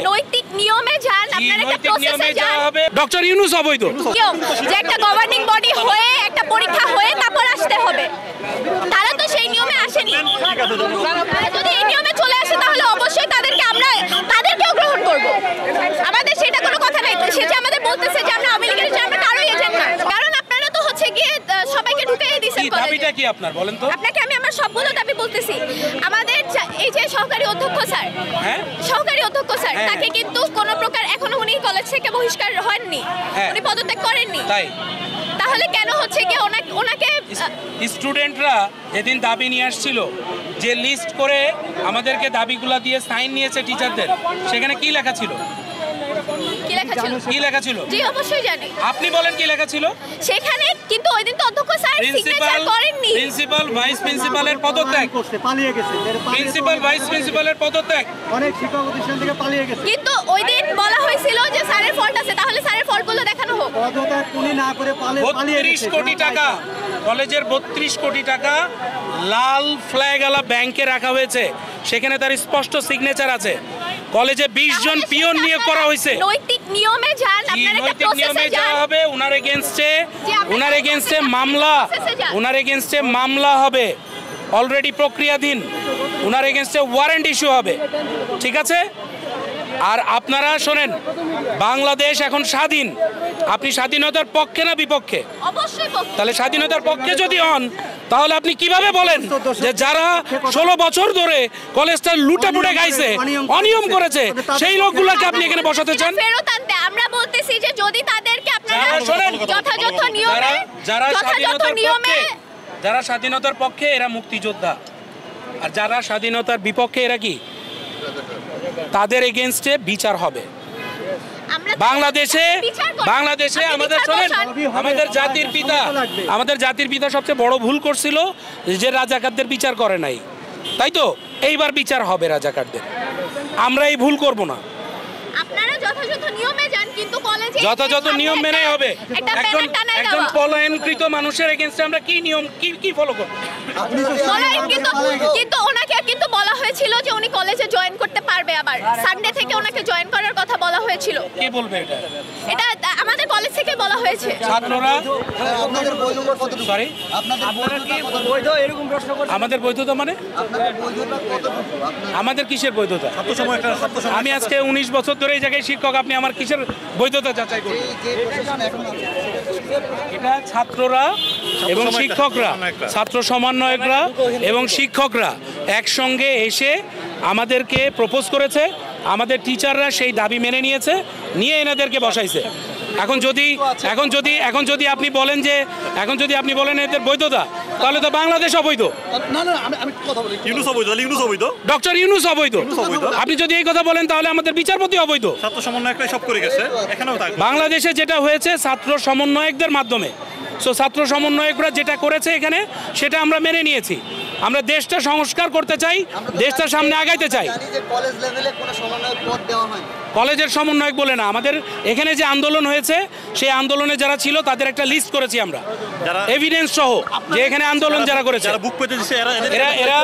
নৈতিক নিয়মে যান, আপনারা একটা প্রসেসে যান। ডক্টর ইউনূস অবৈধ কেউ যে একটা গভর্নিং বডি হয়ে একটা পরীক্ষা হয়ে তারপর আসতে হবে, তারা তো সেই নিয়মে আসেনি। যদি এই নিয়মে চলে আসে তাহলে অবশ্যই তাদেরকেও গ্রহণ করব। আমাদের সেটা কোনো কথা নাই। সে যে আমাদের বলতেছে যে আমরা আওয়ামী লীগের, আমরা কারো এজেন্ট না। কারণ আপনারা তো হচ্ছে গিয়ে সবাইকে ঢুকিয়ে দিয়েছেন কলেজে। দাবিটা কি আপনার বলেন তো? আপনাকে আমি আমার সবগুলো দাবি বলতেছি। আমাদের এই যে সহকারী অধ্যক্ষ স্যার, সহকারী অধ্যক্ষ স্যার, তাকে কিন্তু কোনো প্রকার এখনো উনি কলেজ থেকে বহিষ্কার হননি, উনি পদত্যাগ করেননি। তাই তাহলে কেন হচ্ছে কি ওনাকে স্টুডেন্টরা যেদিন দাবি নিয়ে আসছিল, যে লিস্ট করে আমাদেরকে দাবিগুলো দিয়ে সাইন নিয়েছে টিচারদের, সেখানে কি লেখা ছিল? কি লেখা ছিল? জি অবশ্যই জানি। আপনি বলেন কি লেখা ছিল সেখানে? কিন্তু ওই দিন তো অধ্যক্ষ স্যার সিগনেচার করেননি। প্রিন্সিপাল ভাইস প্রিন্সিপালের পদত্যাগ, পালিয়ে গেছে। প্রিন্সিপাল ভাইস প্রিন্সিপালের পদত্যাগ, অনেক শিক্ষা প্রতিষ্ঠান থেকে পালিয়ে গেছে। কিন্তু ওই দিন বলা হয়েছিল যে স্যারের ফল্ট আছে, তাহলে স্যারের ফল্টগুলো দেখানো হোক। পদত্যাগ উনি না করে পালিয়ে 32 কোটি টাকা, কলেজের 32 কোটি টাকা লাল ফ্ল্যাগওয়ালা ব্যাংকে রাখা হয়েছে। সেখানে তার স্পষ্ট সিগনেচার আছে। কলেজে 20 জন পিয়ন নিয়োগ করা হয়েছে। নৈতিক নিয়মে যান, আপনারা একটা প্রসেসে যান। হবে ওনার এগেইনস্টে মামলা হবে, অলরেডি প্রক্রিয়াধীন। ওনার এগেইনস্টে ওয়ারেন্ট ইস্যু হবে, ঠিক আছে? আর আপনারা শোনেন, বাংলাদেশ এখন স্বাধীন। আপনি স্বাধীনতার পক্ষে না বিপক্ষে? অবশ্যই পক্ষে। তাহলে স্বাধীনতার পক্ষে যদি হন, তাহলে আপনি কিভাবে বলেন যে যারা 16 বছর ধরে কলেজটা লুটেপুটে খাইছে, অনিয়ম করেছে, সেই লোকগুলোকে আপনি এখানে বসাতে চান? ফেরত আনতে আমরা বলতেছি যে যদি তাদেরকে আপনারা যথাযথ নিয়মে, যারা স্বাধীনতার পক্ষে এরা মুক্তিযোদ্ধা, আর যারা স্বাধীনতার বিপক্ষে এরা কি? তাদের এগেইনস্টে বিচার হবে। বাংলাদেশে আমাদের জাতির পিতা সবচেয়ে বড় ভুল করছিল যে রাজাকারদের বিচার করে নাই, তাই তো? এইবার বিচার হবে রাজাকারদের। আমরা এই ভুল করব না। আপনারা যথাযথ নিয়মে যান, কিন্তু কলেজে যথাযথ নিয়ম মেনে হবে। একজন পলায়নকৃত মানুষের এগেইনস্টে আমরা কি নিয়ম কি ফলো করব? কিন্তু ওনাকে কিন্তু বলা হয়েছিল যে উনি কলেজে জয়েন করতে পারবে। আবার সানডে থেকে ওনাকে জয়েন করার কথা বলা হয়েছিল। কে বলবে এটা? এটা আমাদের কলেজ থেকে বলা হয়েছে। ছাত্ররা আপনাদের বৈধতা কতটুকু? সরি, আপনারা কি বৈধ এরকম প্রশ্ন করছেন? আমাদের বৈধতা মানে? আপনাদের বৈধতা কতটুকু? আমাদের কিসের বৈধতা? আমি আজকে 19 বছর ধরে এই জায়গায় শিক্ষক, আপনি আমার কিসের বৈধতা যাচাই করবেন? এটা ছাত্ররা এবং শিক্ষকরা, ছাত্র সমন্বয়করা এবং শিক্ষকরা একসঙ্গে এসে আমাদেরকে প্রপোজ করেছে। আমাদের টিচাররা সেই দাবি মেনে নিয়েছে, নিয়ে এনাদেরকে বসাইছে। এখন যদি আপনি বলেন যে এদের বৈধতা, তাহলে তো বাংলাদেশ অবৈধ। ডক্টর ইউনূস অবৈধ। আপনি যদি এই কথা বলেন, তাহলে আমাদের বিচারপতি অবৈধ। ছাত্র সমন্বয়করাই সব করে গেছে, এখানেও থাকবে। বাংলাদেশে যেটা হয়েছে ছাত্র সমন্বয়কদের মাধ্যমে, ছাত্র সমন্বয়করা যেটা করেছে এখানে, সেটা আমরা মেনে নিয়েছি। আমরা দেশটা সংস্কার করতে চাই, দেশটা সামনে আগাইতে চাই। কলেজের সমন্বয়ক বলে না, আমাদের এখানে যে আন্দোলন হয়েছে, সেই আন্দোলনে যারা ছিল তাদের একটা লিস্ট করেছি আমরা, এভিডেন্স সহ, যে এখানে আন্দোলন যারা করেছে, বুক পেতে দিচ্ছে এরা